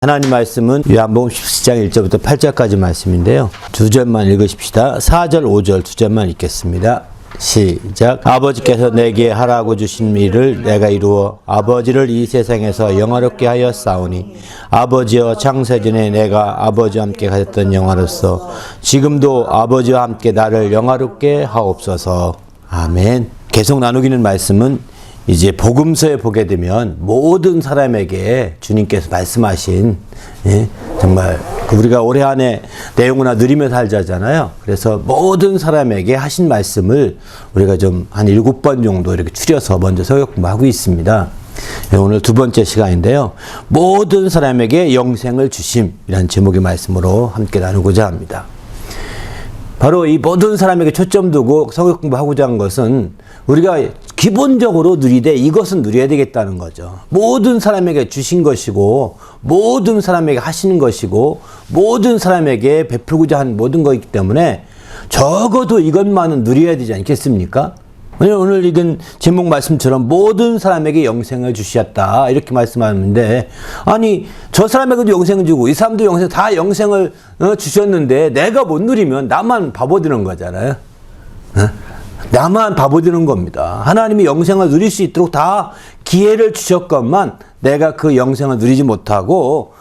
하나님 말씀은 요한복음 17장 1절부터 8절까지 말씀인데요. 두 절만 읽으십시다. 4절, 5절 두 절만 읽겠습니다. 시작. 아버지께서 내게 하라고 주신 일을 내가 이루어 아버지를 이 세상에서 영화롭게 하여 싸우니 아버지여 창세전에 내가 아버지와 함께 가졌던 영화로서 지금도 아버지와 함께 나를 영화롭게 하옵소서. 아멘. 계속 나누기는 말씀은 이제 복음서에 보게 되면 모든 사람에게 주님께서 말씀하신 정말 우리가 올해 안에 내용이나 누리며 살자잖아요. 그래서 모든 사람에게 하신 말씀을 우리가 좀 한 7번 정도 이렇게 추려서 먼저 서역 공부하고 있습니다. 오늘 두 번째 시간인데요. 모든 사람에게 영생을 주심이라는 제목의 말씀으로 함께 나누고자 합니다. 바로 이 모든 사람에게 초점 두고 성경 공부하고자 한 것은 우리가 기본적으로 누리되 이것은 누려야 되겠다는 거죠. 모든 사람에게 주신 것이고 모든 사람에게 하시는 것이고 모든 사람에게 베풀고자 한 모든 것이기 때문에 적어도 이것만은 누려야 되지 않겠습니까? 오늘 읽은 제목 말씀처럼 모든 사람에게 영생을 주셨다 이렇게 말씀하는데, 아니 저 사람에게도 영생을 주고 이 사람도 영생, 다 영생을 주셨는데 내가 못 누리면 나만 바보 되는 거잖아요. 나만 바보 되는 겁니다. 하나님이 영생을 누릴 수 있도록 다 기회를 주셨건만 내가 그 영생을 누리지 못하고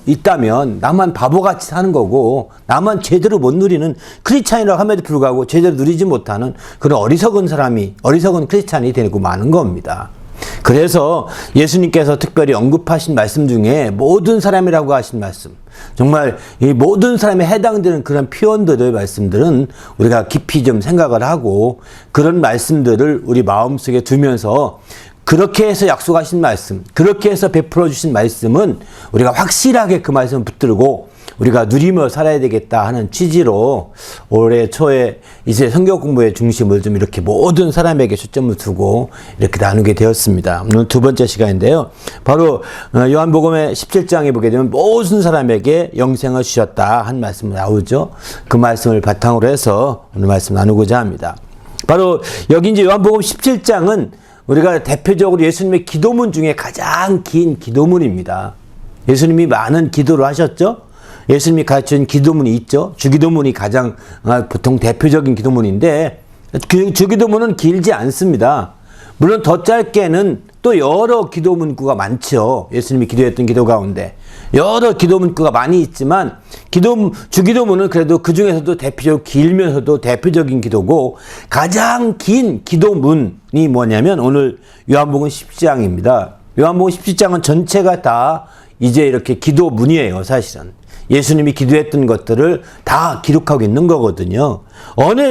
있다면 나만 바보같이 사는 거고, 나만 제대로 못 누리는 크리스찬이라고 함에도 불구하고 제대로 누리지 못하는 그런 어리석은 크리스찬이 되고 마는 겁니다. 그래서 예수님께서 특별히 언급하신 말씀 중에 모든 사람이라고 하신 말씀, 정말 이 모든 사람에 해당되는 그런 표현들의 말씀들은 우리가 깊이 좀 생각을 하고 그런 말씀들을 우리 마음속에 두면서 그렇게 해서 약속하신 말씀, 그렇게 해서 베풀어 주신 말씀은 우리가 확실하게 그 말씀을 붙들고 우리가 누리며 살아야 되겠다 하는 취지로 올해 초에 이제 성경 공부의 중심을 좀 이렇게 모든 사람에게 초점을 두고 이렇게 나누게 되었습니다. 오늘 두 번째 시간인데요. 바로 요한복음의 17장에 보게 되면 모든 사람에게 영생을 주셨다 한 말씀이 나오죠. 그 말씀을 바탕으로 해서 오늘 말씀 나누고자 합니다. 바로 여기 이제 요한복음 17장은 우리가 대표적으로 예수님의 기도문 중에 가장 긴 기도문입니다. 예수님이 많은 기도를 하셨죠. 예수님이 가르친 기도문이 있죠. 주기도문이 가장 보통 대표적인 기도문인데 그 주기도문은 길지 않습니다. 물론 더 짧게는 또 여러 기도문구가 많죠. 예수님이 기도했던 기도 가운데 여러 기도문구가 많이 있지만 주기도문은 그래도 그 중에서도 대표적으로 길면서도 대표적인 기도고, 가장 긴 기도문이 뭐냐면 오늘 요한복음 17장입니다. 요한복음 17장은 전체가 다 이제 이렇게 기도문이에요. 사실은 예수님이 기도했던 것들을 다 기록하고 있는 거거든요.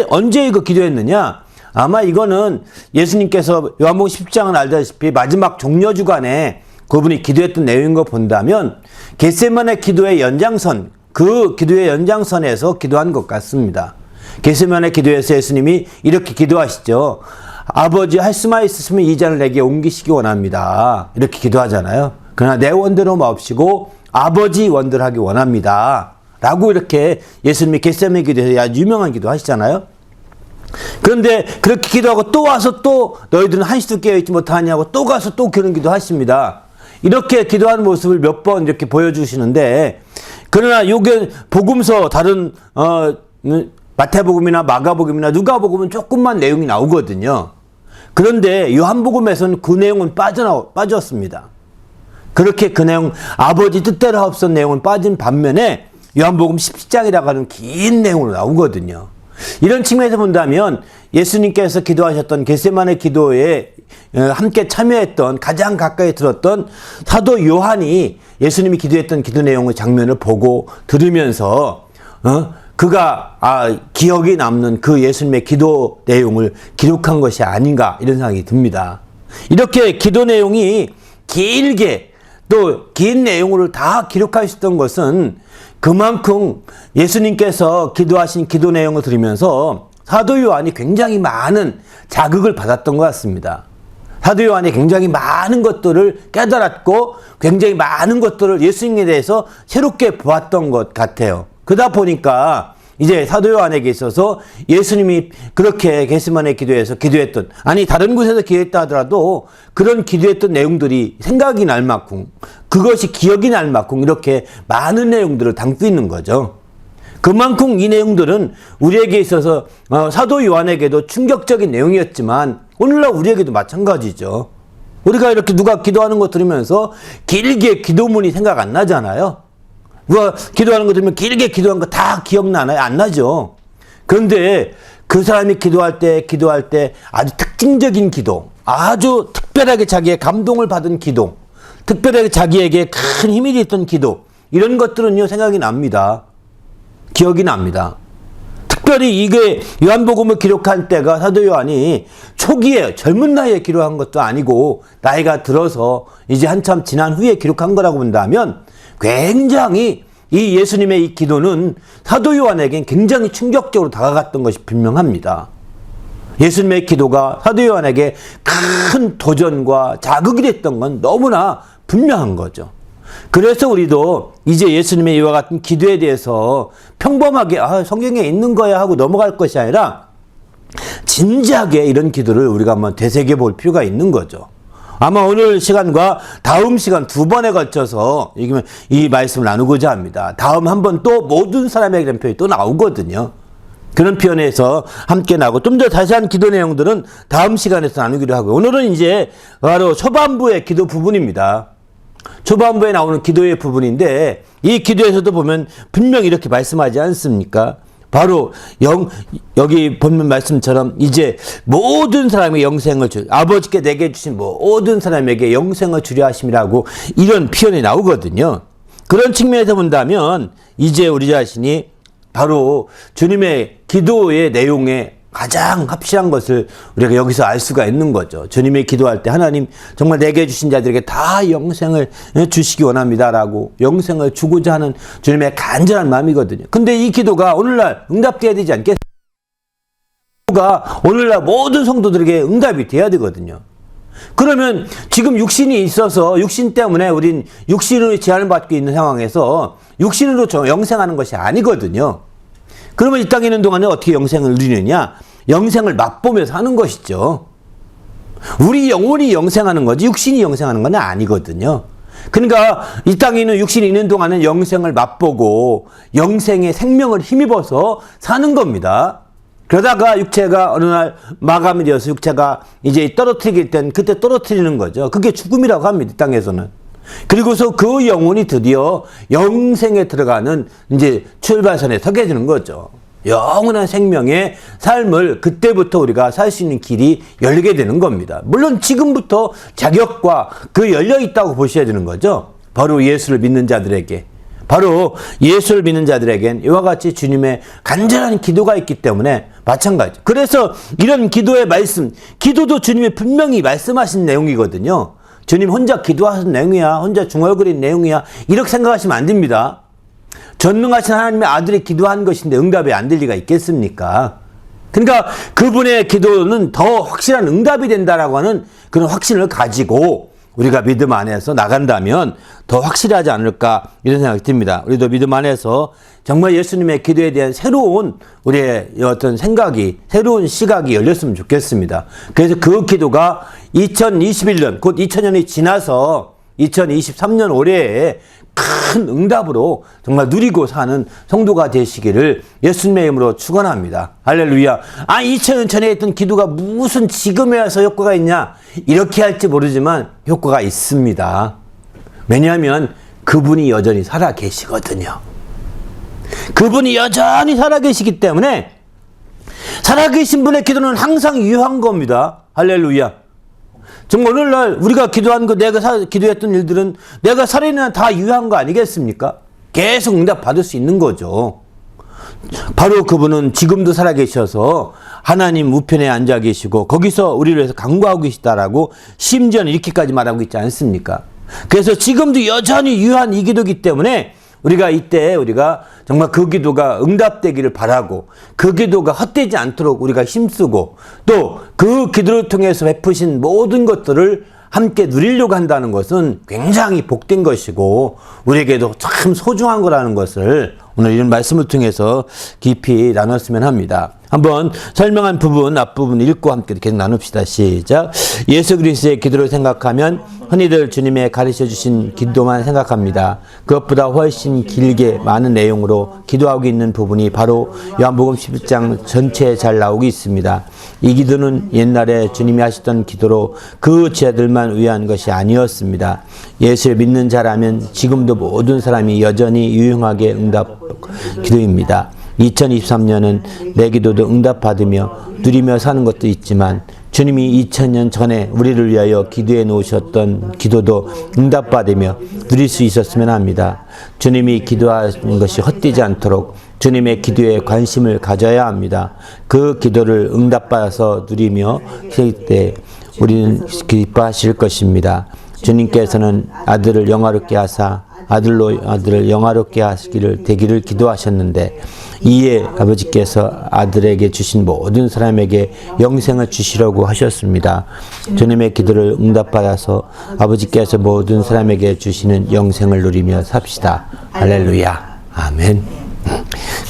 언제 이거 기도했느냐? 아마 이거는 예수님께서 요한복음 10장은 알다시피 마지막 종려주간에 그분이 기도했던 내용인 거 본다면 겟세마네 기도의 연장선, 그 기도의 연장선에서 기도한 것 같습니다. 겟세마네 기도에서 예수님이 이렇게 기도하시죠. 아버지, 할 수만 있으시면 이 잔을 내게 옮기시기 원합니다. 이렇게 기도하잖아요. 그러나 내 원대로 마옵시고 아버지 원대로 하기 원합니다. 라고 이렇게 예수님이 겟세마네 기도에서 아주 유명한 기도 하시잖아요. 그런데 그렇게 기도하고 또 와서 또 너희들은 한시도 깨어있지 못하냐고 또 가서 또 그런 기도 하십니다. 이렇게 기도하는 모습을 몇 번 이렇게 보여주시는데, 그러나 요게 복음서 다른 마태복음이나 마가복음이나 누가복음은 조금만 내용이 나오거든요. 그런데 요한복음에서는 그 내용은 빠졌습니다. 그렇게 그 내용, 아버지 뜻대로 하옵소서 내용은 빠진 반면에 요한복음 17장이라고 하는 긴 내용으로 나오거든요. 이런 측면에서 본다면 예수님께서 기도하셨던 겟세마네 기도에 함께 참여했던, 가장 가까이 들었던 사도 요한이 예수님이 기도했던 기도 내용의 장면을 보고 들으면서 그가 기억이 남는 그 예수님의 기도 내용을 기록한 것이 아닌가 이런 생각이 듭니다. 이렇게 기도 내용이 길게 또 긴 내용을 다 기록할 수 있던 것은 그만큼 예수님께서 기도하신 기도 내용을 들으면서 사도 요한이 굉장히 많은 자극을 받았던 것 같습니다. 사도 요한이 굉장히 많은 것들을 깨달았고 굉장히 많은 것들을 예수님에 대해서 새롭게 보았던 것 같아요. 그러다 보니까 이제 사도 요한에게 있어서 예수님이 그렇게 겟세마네 기도에서 기도했던, 아니 다른 곳에서 기도했다 하더라도 그런 기도했던 내용들이 생각이 날 만큼, 그것이 기억이 날 만큼 이렇게 많은 내용들을 담고 있는 거죠. 그만큼 이 내용들은 우리에게 있어서 사도 요한에게도 충격적인 내용이었지만 오늘날 우리에게도 마찬가지죠. 우리가 이렇게 누가 기도하는 거 들으면서 길게 기도문이 생각 안 나잖아요. 누가 기도하는 거 들으면 길게 기도한 거 다 기억나나요? 안 나죠. 그런데 그 사람이 기도할 때 아주 특징적인 기도, 아주 특별하게 자기의 감동을 받은 기도, 특별하게 자기에게 큰 힘이 됐던 기도, 이런 것들은요 생각이 납니다. 기억이 납니다. 특별히 이게 요한복음을 기록한 때가 사도 요한이 초기에 젊은 나이에 기록한 것도 아니고 나이가 들어서 이제 한참 지난 후에 기록한 거라고 본다면 굉장히 이 예수님의 이 기도는 사도 요한에겐 굉장히 충격적으로 다가갔던 것이 분명합니다. 예수님의 기도가 사도 요한에게 큰 도전과 자극이 됐던 건 너무나 분명한 거죠. 그래서 우리도 이제 예수님의 이와 같은 기도에 대해서 평범하게 성경에 있는 거야 하고 넘어갈 것이 아니라 진지하게 이런 기도를 우리가 한번 되새겨 볼 필요가 있는 거죠. 아마 오늘 시간과 다음 시간 두 번에 걸쳐서 이 말씀을 나누고자 합니다. 다음 한 번 또 모든 사람에게 이런 표현이 또 나오거든요. 그런 표현에서 함께 나오고 좀 더 자세한 기도 내용들은 다음 시간에서 나누기로 하고요. 오늘은 이제 바로 초반부의 기도 부분입니다. 초반부에 나오는 기도의 부분인데 이 기도에서도 보면 분명히 이렇게 말씀하지 않습니까? 바로 여기 본문 말씀처럼 이제 모든 사람에게 영생을 아버지께 내게 주신 모든 사람에게 영생을 주려 하심이라고 이런 표현이 나오거든요. 그런 측면에서 본다면 이제 우리 자신이 바로 주님의 기도의 내용에 가장 확실한 것을 우리가 여기서 알 수가 있는 거죠. 주님이 기도할 때 하나님 정말 내게 주신 자들에게 다 영생을 주시기 원합니다라고 영생을 주고자 하는 주님의 간절한 마음이거든요. 근데 이 기도가 오늘날 응답돼야 되지 않겠습니까? 기도가 오늘날 모든 성도들에게 응답이 돼야 되거든요. 그러면 지금 육신이 있어서 육신 때문에 우린 육신으로 제한을 받고 있는 상황에서 육신으로 영생하는 것이 아니거든요. 그러면 이 땅에 있는 동안에 어떻게 영생을 누리느냐? 영생을 맛보면서 하는 것이죠. 우리 영혼이 영생하는 거지 육신이 영생하는 건 아니거든요. 그러니까 이 땅에 있는 육신이 있는 동안은 영생을 맛보고 영생의 생명을 힘입어서 사는 겁니다. 그러다가 육체가 어느 날 마감이 되어서 육체가 이제 떨어뜨리게 된 그때 떨어뜨리는 거죠. 그게 죽음이라고 합니다. 이 땅에서는. 그리고서 그 영혼이 드디어 영생에 들어가는 이제 출발선에 서게 되는 거죠. 영원한 생명의 삶을 그때부터 우리가 살 수 있는 길이 열리게 되는 겁니다. 물론 지금부터 자격과 그 열려 있다고 보셔야 되는 거죠. 바로 예수를 믿는 자들에게. 바로 예수를 믿는 자들에겐 이와 같이 주님의 간절한 기도가 있기 때문에 마찬가지. 그래서 이런 기도의 말씀, 기도도 주님이 분명히 말씀하신 내용이거든요. 주님 혼자 기도하신 내용이야, 혼자 중얼거린 내용이야, 이렇게 생각하시면 안 됩니다. 전능하신 하나님의 아들이 기도한 것인데 응답이 안 될 리가 있겠습니까? 그러니까 그분의 기도는 더 확실한 응답이 된다라고 하는 그런 확신을 가지고 우리가 믿음 안에서 나간다면 더 확실하지 않을까 이런 생각이 듭니다. 우리도 믿음 안에서 정말 예수님의 기도에 대한 새로운 우리의 어떤 생각이, 새로운 시각이 열렸으면 좋겠습니다. 그래서 그 기도가 2021년, 곧 2000년이 지나서 2023년 올해에 큰 응답으로 정말 누리고 사는 성도가 되시기를 예수님의 이름으로 축원합니다. 할렐루야. 2000년 전에 했던 기도가 무슨 지금에 와서 효과가 있냐? 이렇게 할지 모르지만 효과가 있습니다. 왜냐하면 그분이 여전히 살아 계시거든요. 그분이 여전히 살아 계시기 때문에 살아계신 분의 기도는 항상 유효한 겁니다. 할렐루야. 정말 오늘날 우리가 기도한 거, 내가 기도했던 일들은 내가 살아있는 한 다 유효한 거 아니겠습니까? 계속 응답 받을 수 있는 거죠. 바로 그분은 지금도 살아계셔서 하나님 우편에 앉아 계시고 거기서 우리를 위해서 간구하고 계시다라고 심지어는 이렇게까지 말하고 있지 않습니까? 그래서 지금도 여전히 유효한 이 기도이기 때문에 우리가 이때 우리가 정말 그 기도가 응답되기를 바라고 그 기도가 헛되지 않도록 우리가 힘쓰고 또 그 기도를 통해서 베푸신 모든 것들을 함께 누리려고 한다는 것은 굉장히 복된 것이고 우리에게도 참 소중한 거라는 것을 오늘 이런 말씀을 통해서 깊이 나눴으면 합니다. 한번 설명한 부분, 앞부분 읽고 함께 계속 나눕시다. 시작. 예수 그리스도의 기도를 생각하면 흔히들 주님의 가르쳐 주신 기도만 생각합니다. 그것보다 훨씬 길게 많은 내용으로 기도하고 있는 부분이 바로 요한복음 11장 전체에 잘 나오고 있습니다. 이 기도는 옛날에 주님이 하셨던 기도로 그 제자들만 위한 것이 아니었습니다. 예수를 믿는 자라면 지금도 모든 사람이 여전히 유용하게 응답 기도입니다. 2023년은 내 기도도 응답받으며 누리며 사는 것도 있지만 주님이 2000년 전에 우리를 위하여 기도해 놓으셨던 기도도 응답받으며 누릴 수 있었으면 합니다. 주님이 기도하는 것이 헛되지 않도록 주님의 기도에 관심을 가져야 합니다. 그 기도를 응답받아서 누리며 살 때 우리는 기뻐하실 것입니다. 주님께서는 아들을 영화롭게 하사 아들을 영화롭게 하시기를 되기를 기도하셨는데 이에 아버지께서 아들에게 주신 모든 사람에게 영생을 주시려고 하셨습니다. 주님의 기도를 응답받아서 아버지께서 모든 사람에게 주시는 영생을 누리며 삽시다. 할렐루야. 아멘.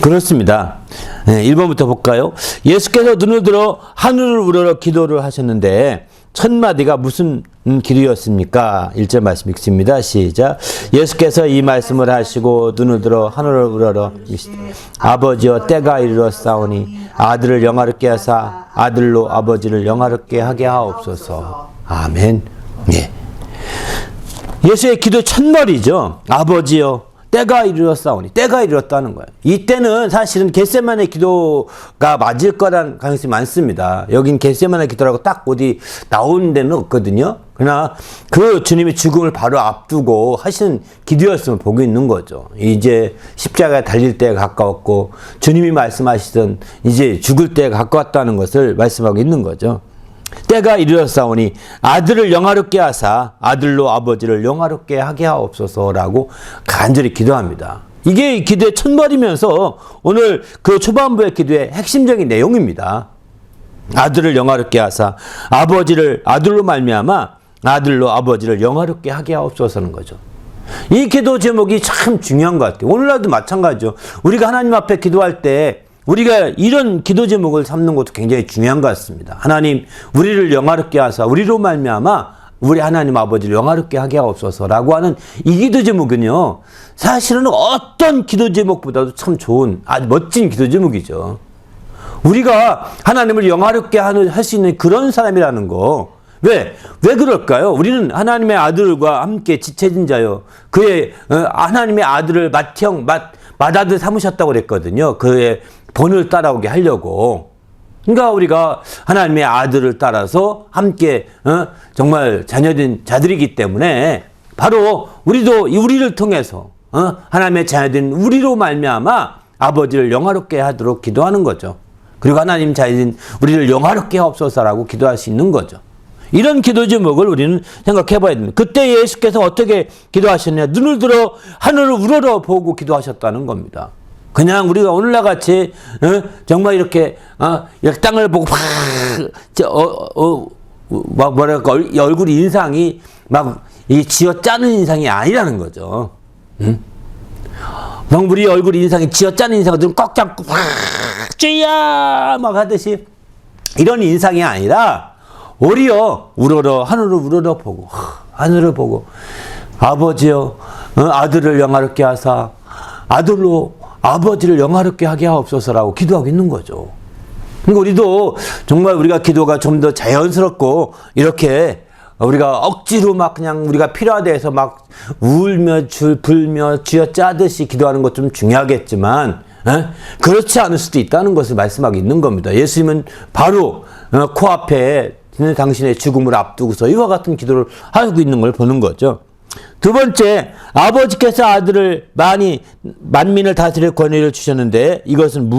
그렇습니다. 1번부터 볼까요? 예수께서 눈을 들어 하늘을 우러러 기도를 하셨는데 첫 마디가 무슨 기도였습니까? 1절 말씀 읽습니다. 시작. 예수께서 이 말씀을 하시고 눈을 들어 하늘을 우러러 아버지여 때가 이르렀사오니 아들을 영화롭게 하사 아들로 아버지를 영화롭게 하게 하옵소서. 아멘. 예. 예수의 기도 첫말이죠. 아버지여 때가 이르렀사오니, 때가 이르렀다는 거예요. 이때는 사실은 겟세마네 기도가 맞을 거란 가능성이 많습니다. 여긴 겟세마네 기도라고 딱 어디 나오는 데는 없거든요. 그러나 그 주님의 죽음을 바로 앞두고 하시는 기도였음을 보고 있는 거죠. 이제 십자가에 달릴 때가 가까웠고 주님이 말씀하시던 이제 죽을 때가 가까웠다는 것을 말씀하고 있는 거죠. 때가 이르렀사오니 아들을 영화롭게 하사 아들로 아버지를 영화롭게 하게 하옵소서라고 간절히 기도합니다. 이게 기도의 첫말이면서 오늘 그 초반부의 기도의 핵심적인 내용입니다. 아들을 영화롭게 하사 아버지를 아들로 말미암아 아들로 아버지를 영화롭게 하게 하옵소서는 거죠. 이 기도 제목이 참 중요한 것 같아요. 오늘날도 마찬가지죠. 우리가 하나님 앞에 기도할 때 우리가 이런 기도 제목을 삼는 것도 굉장히 중요한 것 같습니다. 하나님, 우리를 영화롭게 하사 우리로 말미암아 우리 하나님 아버지를 영화롭게 하게 하옵소서라고 하는 이 기도 제목은요, 사실은 어떤 기도 제목보다도 참 좋은 아주 멋진 기도 제목이죠. 우리가 하나님을 영화롭게 할 수 있는 그런 사람이라는 거. 왜 그럴까요? 우리는 하나님의 아들과 함께 지체진 자요. 그의 하나님의 아들을 맏아들 삼으셨다고 그랬거든요. 그의 본을 따라오게 하려고. 그러니까 우리가 하나님의 아들을 따라서 함께 정말 자녀된 자들이기 때문에 바로 우리를 통해서 하나님의 자녀된 우리로 말미암아 아버지를 영화롭게 하도록 기도하는 거죠. 그리고 하나님 자녀된 우리를 영화롭게 하옵소서라고 기도할 수 있는 거죠. 이런 기도 제목을 우리는 생각해 봐야 됩니다. 그때 예수께서 어떻게 기도하셨냐? 눈을 들어 하늘을 우러러 보고 기도하셨다는 겁니다. 그냥 우리가 오늘날 같이 정말 이렇게 땅을 보고 막 뭐랄까 얼굴 인상이 막 쥐어 짜는 인상이 아니라는 거죠. 막 우리 얼굴 인상이 쥐어 짜는 인상을 꽉 잡고 쥐야 막 하듯이 이런 인상이 아니라 오히려 우러러 하늘을 우러러 보고 하늘을 보고 아버지여 아들을 영화롭게 하사 아들로 아버지를 영화롭게 하게 하옵소서라고 기도하고 있는 거죠. 그러니까 우리도 정말 우리가 기도가 좀 더 자연스럽고 이렇게 우리가 억지로 막 그냥 우리가 필요하대서 막 울며 불며 쥐어짜듯이 기도하는 것 좀 중요하겠지만 그렇지 않을 수도 있다는 것을 말씀하고 있는 겁니다. 예수님은 바로 코앞에 당신의 죽음을 앞두고서 이와 같은 기도를 하고 있는 걸 보는 거죠. 두 번째, 아버지께서 아들을 만민을 다스릴 권위를 주셨는데 이것은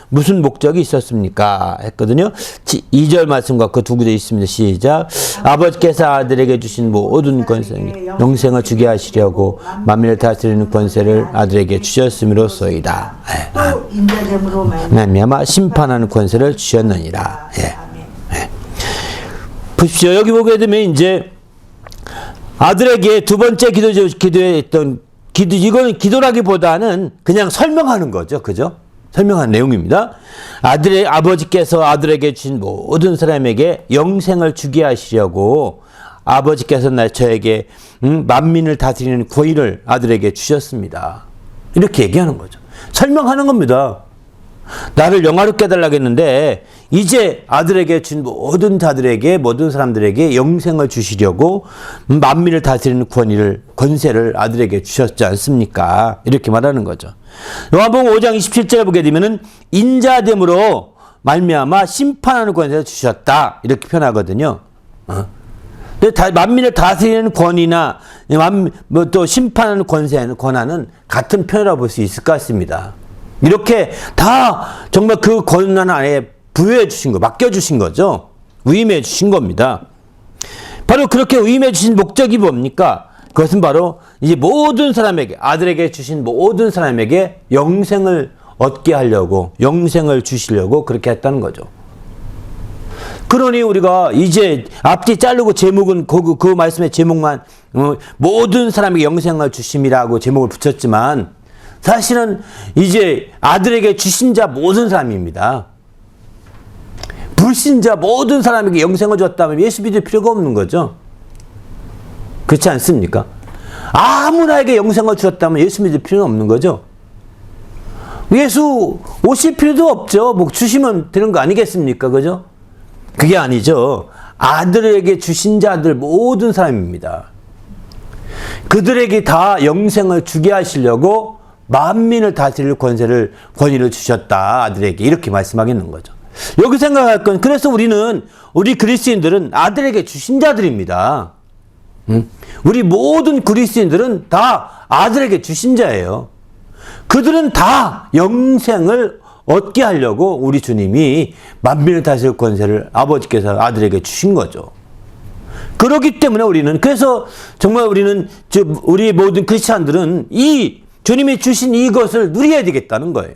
무슨 목적이 있었습니까? 했거든요. 2절 말씀과 그 두 구절 있습니다. 시작. 아버지께서 아들에게 주신 모든 권세, 영생을 주게 하시려고 만민을 다스리는 권세를 아들에게 주셨음이로소이다. 말미암아 심판하는 권세를 주셨느니라. 보십시오. 여기 보게 되면 이제 아들에게 두 번째 기도했던 이거는 기도라기보다는 그냥 설명하는 거죠. 그죠? 설명한 내용입니다. 아버지께서 아들에게 주신 모든 사람에게 영생을 주게 하시려고 아버지께서 저에게 만민을 다스리는 권위를 아들에게 주셨습니다. 이렇게 얘기하는 거죠. 설명하는 겁니다. 나를 영화롭게 해달라고 했는데 이제 아들에게 준 모든 자들에게 모든 사람들에게 영생을 주시려고 만민을 다스리는 권세를 아들에게 주셨지 않습니까? 이렇게 말하는 거죠. 요한복음 5장 27절에 보게 되면은 인자됨으로 말미암아 심판하는 권세를 주셨다 이렇게 표현하거든요. 만민을 다스리는 권위나 또 심판하는 권한은 같은 표현이라고 볼 수 있을 것 같습니다. 이렇게 다 정말 그 권한 안에 부여해 주신 거, 맡겨 주신 거죠. 위임해 주신 겁니다. 바로 그렇게 위임해 주신 목적이 뭡니까? 그것은 바로 이제 모든 사람에게, 아들에게 주신 모든 사람에게 영생을 얻게 하려고, 영생을 주시려고 그렇게 했다는 거죠. 그러니 우리가 이제 앞뒤 자르고 제목은 그 말씀의 제목만 모든 사람에게 영생을 주심이라고 제목을 붙였지만 사실은 이제 아들에게 주신 자 모든 사람입니다. 불신자 모든 사람에게 영생을 줬다면 예수 믿을 필요가 없는 거죠. 그렇지 않습니까? 아무나에게 영생을 주었다면 예수 믿을 필요는 없는 거죠. 예수 오실 필요도 없죠. 뭐 주시면 되는 거 아니겠습니까? 그죠? 그게 아니죠. 아들에게 주신 자들 모든 사람입니다. 그들에게 다 영생을 주게 하시려고 만민을 다스릴 권위를 주셨다. 아들에게. 이렇게 말씀하겠는 거죠. 여기 생각할 건, 그래서 우리 그리스도인들은 아들에게 주신 자들입니다. 우리 모든 그리스도인들은 다 아들에게 주신 자예요. 그들은 다 영생을 얻게 하려고 우리 주님이 만민을 다스릴 권세를 아버지께서 아들에게 주신 거죠. 그렇기 때문에 그래서 정말 우리 모든 크리스찬들은 이 주님이 주신 이것을 누려야 되겠다는 거예요.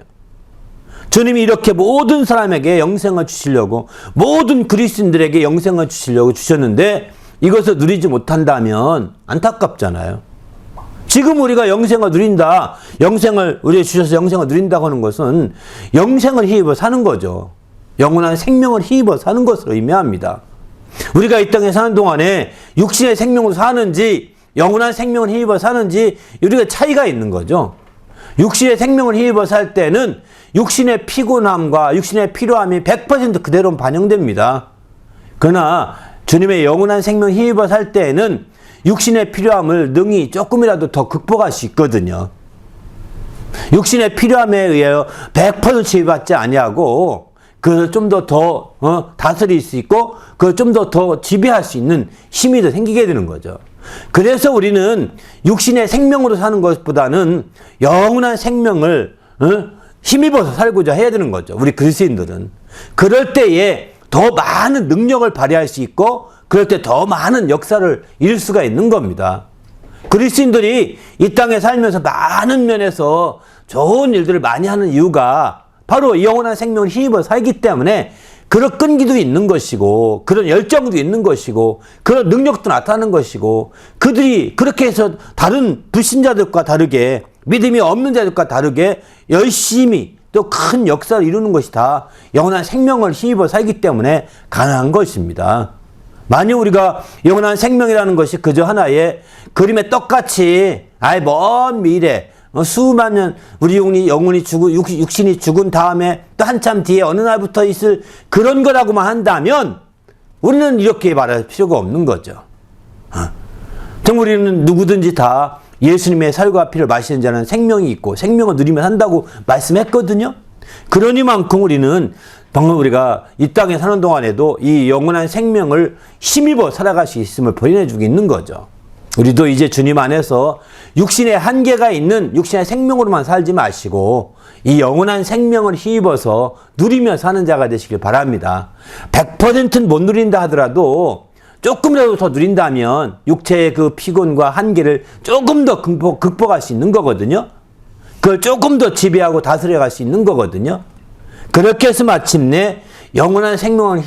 주님이 이렇게 모든 사람에게 영생을 주시려고, 모든 그리스도인들에게 영생을 주시려고 주셨는데 이것을 누리지 못한다면 안타깝잖아요. 지금 우리가 영생을 누린다, 우리에게 주셔서 영생을 누린다고 하는 것은 영생을 힘입어 사는 거죠. 영원한 생명을 힘입어 사는 것으로 의미합니다. 우리가 이 땅에 사는 동안에 육신의 생명으로 사는지 영원한 생명을 힘입어 사는지 우리가 차이가 있는 거죠. 육신의 생명을 힘입어 살 때는 육신의 피곤함과 육신의 필요함이 100% 그대로 반영됩니다. 그러나 주님의 영원한 생명을 힘입어 살 때에는 육신의 필요함을 능히 조금이라도 더 극복할 수 있거든요. 육신의 필요함에 의하여 100% 지배받지 아니하고 그걸 좀 더 다스릴 수 있고 그걸 좀 더 지배할 수 있는 힘이 더 생기게 되는 거죠. 그래서 우리는 육신의 생명으로 사는 것보다는 영원한 생명을 힘입어서 살고자 해야 되는 거죠. 우리 그리스도인들은. 그럴 때에 더 많은 능력을 발휘할 수 있고 그럴 때 더 많은 역사를 이룰 수가 있는 겁니다. 그리스도인들이 이 땅에 살면서 많은 면에서 좋은 일들을 많이 하는 이유가 바로 영원한 생명을 힘입어 살기 때문에 그런 끈기도 있는 것이고 그런 열정도 있는 것이고 그런 능력도 나타나는 것이고 그들이 그렇게 해서 다른 불신자들과 다르게 믿음이 없는 자들과 다르게 열심히 또 큰 역사를 이루는 것이 다 영원한 생명을 힘입어 살기 때문에 가능한 것입니다. 만약 우리가 영원한 생명이라는 것이 그저 하나의 그림의 떡같이 먼 미래 수만 년 우리 영혼이 육신이 죽은 다음에 또 한참 뒤에 어느 날부터 있을 그런 거라고만 한다면 우리는 이렇게 말할 필요가 없는 거죠. 정말 우리는 누구든지 다 예수님의 살과 피를 마시는 자는 생명이 있고 생명을 누리며 산다고 말씀했거든요. 그러니만큼 우리는 방금 우리가 이 땅에 사는 동안에도 이 영원한 생명을 힘입어 살아갈 수 있음을 보여주고 있는 거죠. 우리도 이제 주님 안에서 육신의 한계가 있는 육신의 생명으로만 살지 마시고 이 영원한 생명을 힘입어서 누리며 사는 자가 되시길 바랍니다. 100%는 못 누린다 하더라도 조금이라도 더 누린다면 육체의 그 피곤과 한계를 조금 더 극복할 수 있는 거거든요. 그걸 조금 더 지배하고 다스려갈 수 있는 거거든요. 그렇게 해서 마침내 영원한 생명을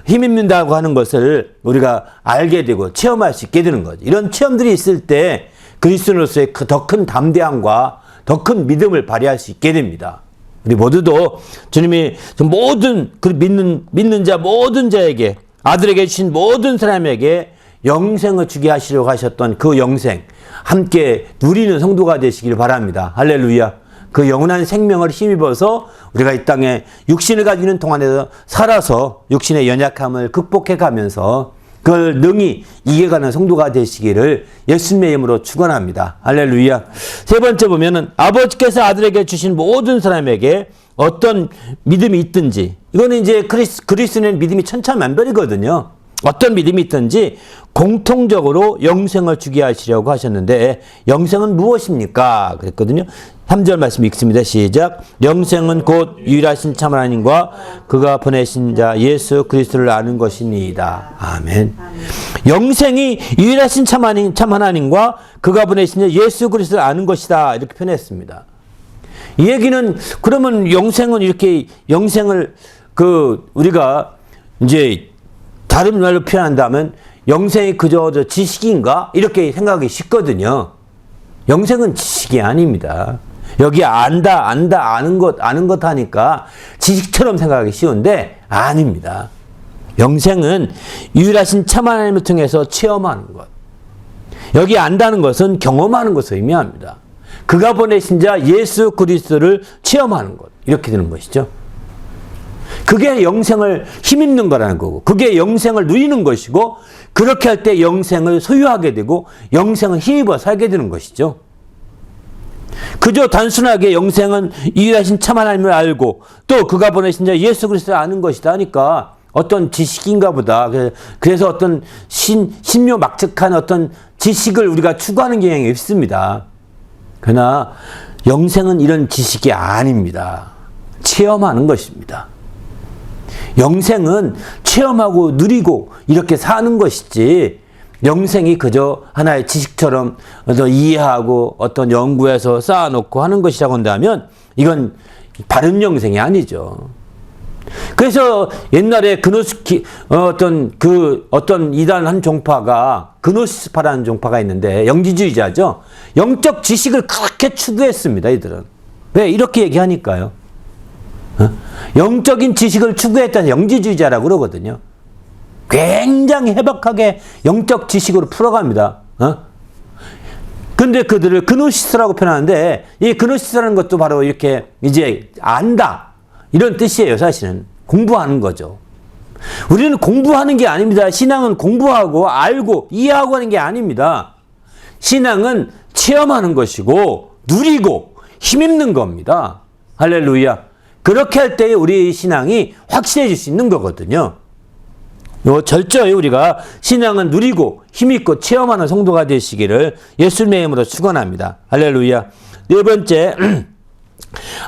힘입는다고 하는 것을 우리가 알게 되고 체험할 수 있게 되는 거죠. 이런 체험들이 있을 때 그리스도인으로서의 더 큰 담대함과 더 큰 믿음을 발휘할 수 있게 됩니다. 우리 모두도 주님이 모든 그 믿는 자 모든 자에게 아들에게 주신 모든 사람에게 영생을 주게 하시려고 하셨던 그 영생 함께 누리는 성도가 되시길 바랍니다. 할렐루야. 그 영원한 생명을 힘입어서 우리가 이 땅에 육신을 가지는 동안에서 살아서 육신의 연약함을 극복해 가면서 그걸 능히 이겨가는 성도가 되시기를 예수님의 이름으로 축원합니다. 할렐루야. 세 번째 보면은 아버지께서 아들에게 주신 모든 사람에게 어떤 믿음이 있든지, 이거는 이제 그리스도인의 믿음이 천차만별이거든요. 어떤 믿음이 있든지 공통적으로 영생을 주게 하시려고 하셨는데, 영생은 무엇입니까? 그랬거든요. 3절 말씀 읽습니다. 시작. 영생은 곧 유일하신 참 하나님과 그가 보내신 자 예수 그리스도를 아는 것이니이다. 아멘. 영생이 유일하신 참 하나님과 그가 보내신 자 예수 그리스도를 아는 것이다. 이렇게 표현했습니다. 이 얘기는 그러면 영생은 이렇게 영생을 우리가 이제 다른 말로 표현한다면 영생이 그저 지식인가? 이렇게 생각하기 쉽거든요. 영생은 지식이 아닙니다. 여기 아는 것 하니까 지식처럼 생각하기 쉬운데 아닙니다. 영생은 유일하신 참 하나님을 통해서 체험하는 것. 여기 안다는 것은 경험하는 것을 의미합니다. 그가 보내신 자 예수 그리스도를 체험하는 것. 이렇게 되는 것이죠. 그게 영생을 힘입는 거라는 거고, 그게 영생을 누리는 것이고, 그렇게 할 때 영생을 소유하게 되고 영생을 힘입어 살게 되는 것이죠. 그저 단순하게 영생은 유일하신 참 하나님을 알고 또 그가 보내신 자 예수 그리스도를 아는 것이다 하니까 어떤 지식인가 보다. 그래서 어떤 신묘막측한 어떤 지식을 우리가 추구하는 경향이 있습니다. 그러나 영생은 이런 지식이 아닙니다. 체험하는 것입니다. 영생은 체험하고 누리고 이렇게 사는 것이지, 영생이 그저 하나의 지식처럼 이해하고 어떤 연구해서 쌓아놓고 하는 것이라고 한다면 이건 바른 영생이 아니죠. 그래서 옛날에 어떤 이단 한 종파가 그노시스파라는 종파가 있는데 영지주의자죠. 영적 지식을 그렇게 추구했습니다. 이들은. 왜 이렇게 얘기하니까요. 영적인 지식을 추구했다는 영지주의자라고 그러거든요. 굉장히 해박하게 영적 지식으로 풀어갑니다. 근데 그들을 그노시스라고 표현하는데, 이 그노시스라는 것도 바로 이렇게 이제 안다, 이런 뜻이에요. 사실은 공부하는 거죠. 우리는 공부하는 게 아닙니다. 신앙은 공부하고 알고 이해하고 하는 게 아닙니다. 신앙은 체험하는 것이고 누리고 힘입는 겁니다. 할렐루야. 그렇게 할 때 우리 신앙이 확실해질 수 있는 거거든요. 절저히 우리가 신앙은 누리고 힘있고 체험하는 성도가 되시기를 예수님의 이름으로 축원합니다. 할렐루야. 네 번째,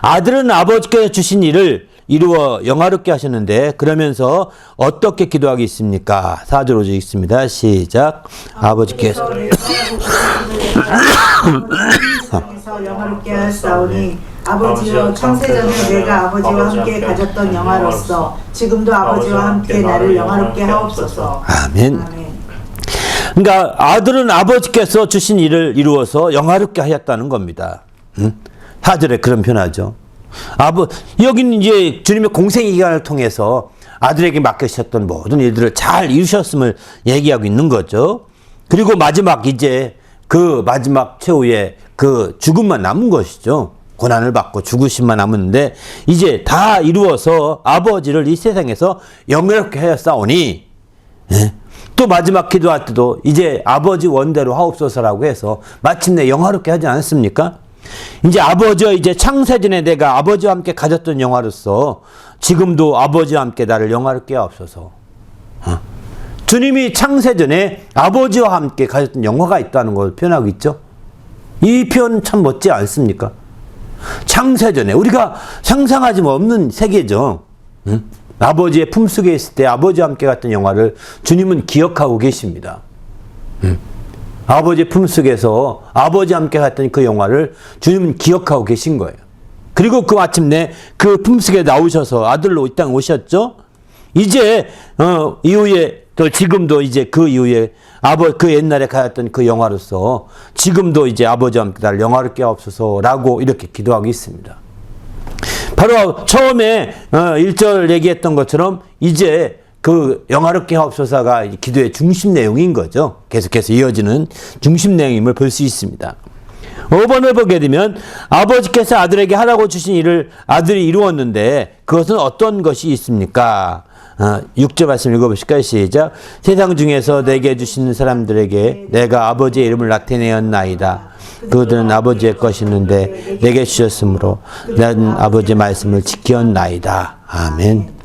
아들은 아버지께서 주신 일을 이루어 영화롭게 하셨는데 그러면서 어떻게 기도하겠습니까? 4절 5절 읽습니다. 시작. 아버지께서 영화롭게 하셨사오니 아버지여 창세전에 내가 아버지와 함께 가졌던 영화로서 지금도 아버지와 함께 나를 영화롭게 하옵소서. 아멘. 그러니까 아들은 아버지께서 주신 일을 이루어서 영화롭게 하였다는 겁니다. 4절에 그런 표현하죠. 여기는 이제 주님의 공생의 기간을 통해서 아들에게 맡기셨던 모든 일들을 잘 이루셨음을 얘기하고 있는 거죠. 그리고 마지막 이제 그 마지막 최후의 그 죽음만 남은 것이죠. 고난을 받고 죽으심만 남았는데 이제 다 이루어서 아버지를 이 세상에서 영화롭게 하였사오니, 또 마지막 기도할 때도 이제 아버지 원대로 하옵소서라고 해서 마침내 영화롭게 하지 않았습니까? 이제 아버지와 이제 창세전에 내가 아버지와 함께 가졌던 영화로서 지금도 아버지와 함께 나를 영화롭게 하옵소서. 주님이 창세전에 아버지와 함께 가졌던 영화가 있다는 걸 표현하고 있죠. 이 표현 참 멋지 않습니까? 창세전에 우리가 상상하지 없는 세계죠. 아버지의 품속에 있을 때 아버지와 함께 갔던 영화를 주님은 기억하고 계십니다. 아버지의 품속에서 아버지와 함께 갔던 그 영화를 주님은 기억하고 계신 거예요. 그리고 그 마침내 그 품속에 나오셔서 아들로 이 땅에 오셨죠. 이제 이후에 또 지금도 이제 그 이후에 그 옛날에 가졌던 그 영화로서 지금도 이제 아버지와 함께 나를 영화롭게 하옵소서라고 이렇게 기도하고 있습니다. 바로 처음에 1절 얘기했던 것처럼 이제 그 영화롭게 하옵소서가 기도의 중심 내용인 거죠. 계속해서 이어지는 중심 내용임을 볼 수 있습니다. 5번을 보게 되면 아버지께서 아들에게 하라고 주신 일을 아들이 이루었는데 그것은 어떤 것이 있습니까? 6절 말씀 읽어보실까요? 시작. 세상 중에서 내게 주시는 사람들에게 내가 아버지의 이름을 나타내었나이다. 그들은 아버지의 것이었는데 내게 주셨으므로 나는 아버지의 말씀을 지켰나이다. 아멘.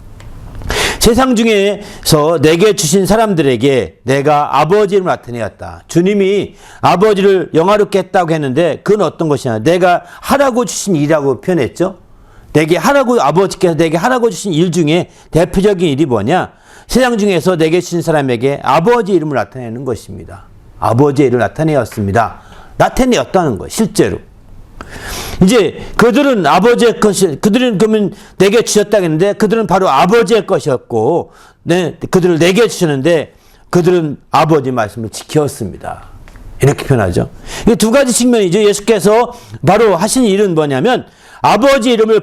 세상 중에서 내게 주신 사람들에게 내가 아버지를 나타내었다. 주님이 아버지를 영화롭게 했다고 했는데 그건 어떤 것이냐. 내가 하라고 주신 일이라고 표현했죠. 아버지께서 내게 하라고 주신 일 중에 대표적인 일이 뭐냐. 세상 중에서 내게 주신 사람에게 아버지 이름을 나타내는 것입니다. 아버지의 일을 나타내었습니다. 나타내었다는 거예요. 실제로. 이제 그들은 그들은 그러면 내게 주셨다 했는데 그들은 바로 아버지의 것이었고, 그들을 내게 주셨는데 그들은 아버지 말씀을 지켰습니다. 이렇게 표현하죠. 이게 두 가지 측면이죠. 예수께서 바로 하신 일은 뭐냐면 아버지 이름을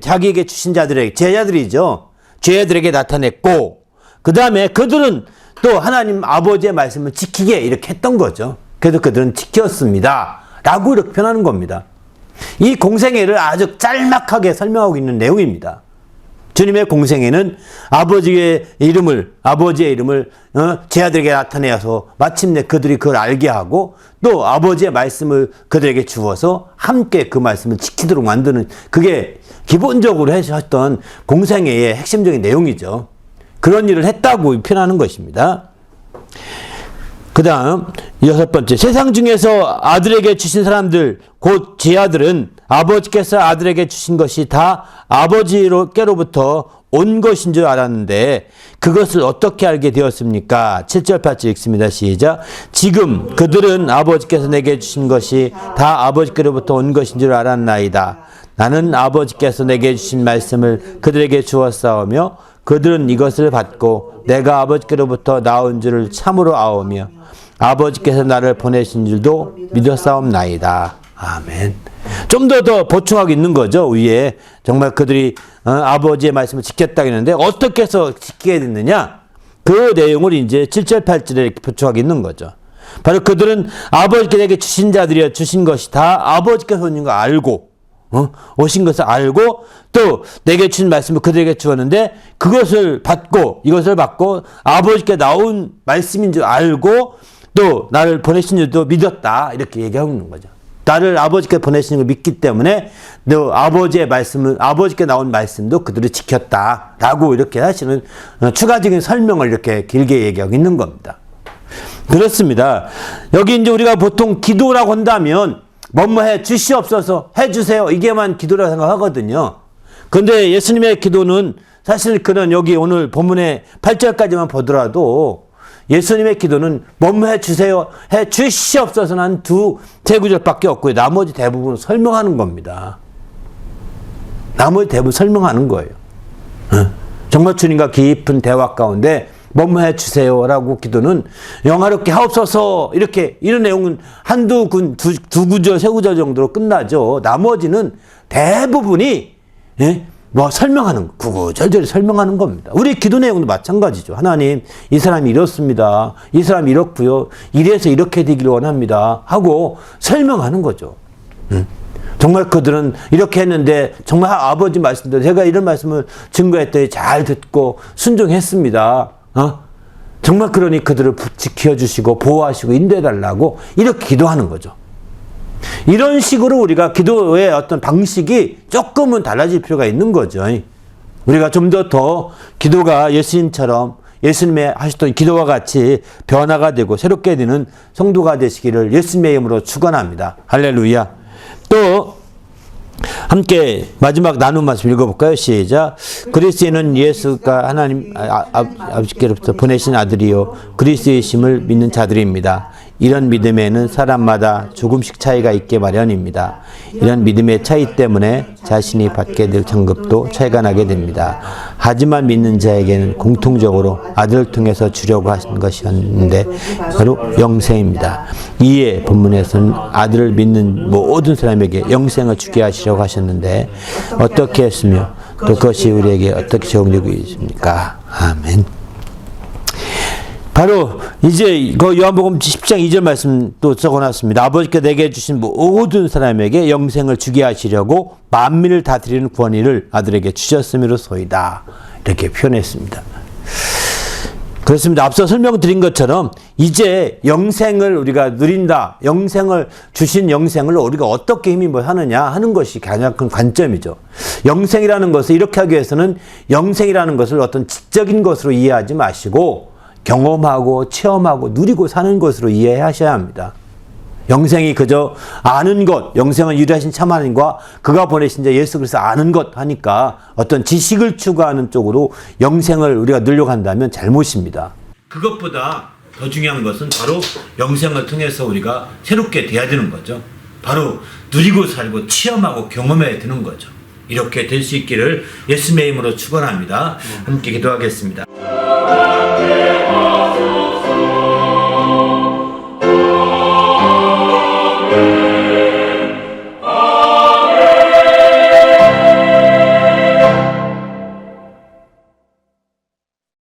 자기에게 주신 자들에게, 제자들이죠. 제자들에게 나타냈고, 그 다음에 그들은 또 하나님 아버지의 말씀을 지키게 이렇게 했던 거죠. 그래서 그들은 지켰습니다. 라고 이렇게 표현하는 겁니다. 이 공생애를 아주 짤막하게 설명하고 있는 내용입니다. 주님의 공생애는 아버지의 이름을 제자들에게 나타내어서 마침내 그들이 그걸 알게 하고 또 아버지의 말씀을 그들에게 주어서 함께 그 말씀을 지키도록 만드는, 그게 기본적으로 하셨던 공생애의 핵심적인 내용이죠. 그런 일을 했다고 표현하는 것입니다. 그 다음 6번째, 세상 중에서 아들에게 주신 사람들 곧 제 아들은 아버지께서 아들에게 주신 것이 다 아버지께로부터 온 것인 줄 알았는데 그것을 어떻게 알게 되었습니까? 7절 8절 읽습니다. 시작. 지금 그들은 아버지께서 내게 주신 것이 다 아버지께로부터 온 것인 줄 알았나이다. 나는 아버지께서 내게 주신 말씀을 그들에게 주었사오며 그들은 이것을 받고 내가 아버지께로부터 나온 줄을 참으로 아오며 아버지께서 나를 보내신 줄도 믿었사옵나이다. 아멘. 좀 더 보충하고 있는 거죠. 위에 정말 그들이 아버지의 말씀을 지켰다고 했는데 어떻게 해서 지키게 됐느냐, 그 내용을 이제 7절 8절에 이렇게 보충하고 있는 거죠. 바로 그들은 아버지께 주신 자들이여 주신 것이 다 아버지께서 오신 거 알고 오신 것을 알고 또 내게 주신 말씀을 그들에게 주었는데 이것을 받고 아버지께 나온 말씀인 줄 알고 또 나를 보내신 줄도 믿었다. 이렇게 얘기하고 있는 거죠. 나를 아버지께 보내시는 걸 믿기 때문에 너 아버지께 나온 말씀도 그들을 지켰다. 라고 이렇게 하시는 추가적인 설명을 이렇게 길게 얘기하고 있는 겁니다. 그렇습니다. 여기 이제 우리가 보통 기도라고 한다면 뭐해 주시옵소서, 해주세요. 이게만 기도라고 생각하거든요. 그런데 예수님의 기도는 사실 그는 여기 오늘 본문의 8절까지만 보더라도 예수님의 기도는 뭐해 주세요, 해 주시옵소서는 한 세 구절밖에 없고요. 나머지 대부분 설명하는 겁니다. 나머지 대부분 설명하는 거예요. 정말 주님과 깊은 대화 가운데 뭐해 주세요라고 기도는 영화롭게 하옵소서 이런 내용은 두 구절, 세 구절 정도로 끝나죠. 나머지는 대부분이 설명하는, 구구절절히 설명하는 겁니다. 우리 기도 내용도 마찬가지죠. 하나님, 이 사람이 이렇습니다. 이 사람이 이렇고요. 이래서 이렇게 되기를 원합니다. 하고 설명하는 거죠. 정말 그들은 이렇게 했는데 정말 아버지 말씀대로 제가 이런 말씀을 증거했더니 잘 듣고 순종했습니다. 정말 그러니 그들을 지켜주시고 보호하시고 인도해달라고 이렇게 기도하는 거죠. 이런 식으로 우리가 기도의 어떤 방식이 조금은 달라질 필요가 있는 거죠. 우리가 좀 더 기도가 예수님처럼 예수님의 하셨던 기도와 같이 변화가 되고 새롭게 되는 성도가 되시기를 예수님의 이름으로 축원합니다. 할렐루야. 또 함께 마지막 나눈 말씀 읽어볼까요? 시작. 그리스도는 예수가 하나님 아버지께로부터 보내신 아들이요 그리스도이심을 믿는 자들입니다. 이런 믿음에는 사람마다 조금씩 차이가 있게 마련입니다. 이런 믿음의 차이 때문에 자신이 받게 될 상급도 차이가 나게 됩니다. 하지만 믿는 자에게는 공통적으로 아들을 통해서 주려고 하신 것이었는데 바로 영생입니다. 이에 본문에서는 아들을 믿는 모든 사람에게 영생을 주게 하시려고 하셨는데 어떻게 했으며 또 그것이 우리에게 어떻게 적용되고 있습니까? 아멘. 바로 이제 그 요한복음 10장 2절 말씀 또 적어놨습니다. 아버지께 내게 주신 모든 사람에게 영생을 주게 하시려고 만민을 다스리는 권위를 아들에게 주셨음이로소이다. 이렇게 표현했습니다. 그렇습니다. 앞서 설명드린 것처럼 이제 영생을 우리가 누린다. 영생을 주신 영생을 우리가 어떻게 힘입어 하느냐 하는 것이 가장 큰 관점이죠. 영생이라는 것을 이렇게 하기 위해서는 영생이라는 것을 어떤 지적인 것으로 이해하지 마시고 경험하고 체험하고 누리고 사는 것으로 이해하셔야 합니다. 영생이 그저 아는 것, 영생을 유리하신 참 하나님과 그가 보내신 자 예수 그리스도 아는 것 하니까 어떤 지식을 추구하는 쪽으로 영생을 우리가 누리려고 한다면 잘못입니다. 그것보다 더 중요한 것은 바로 영생을 통해서 우리가 새롭게 돼야 되는 거죠. 바로 누리고 살고 체험하고 경험해야 되는 거죠. 이렇게 될 수 있기를 예수님의 이름으로 축원합니다. 함께 기도하겠습니다. Amen.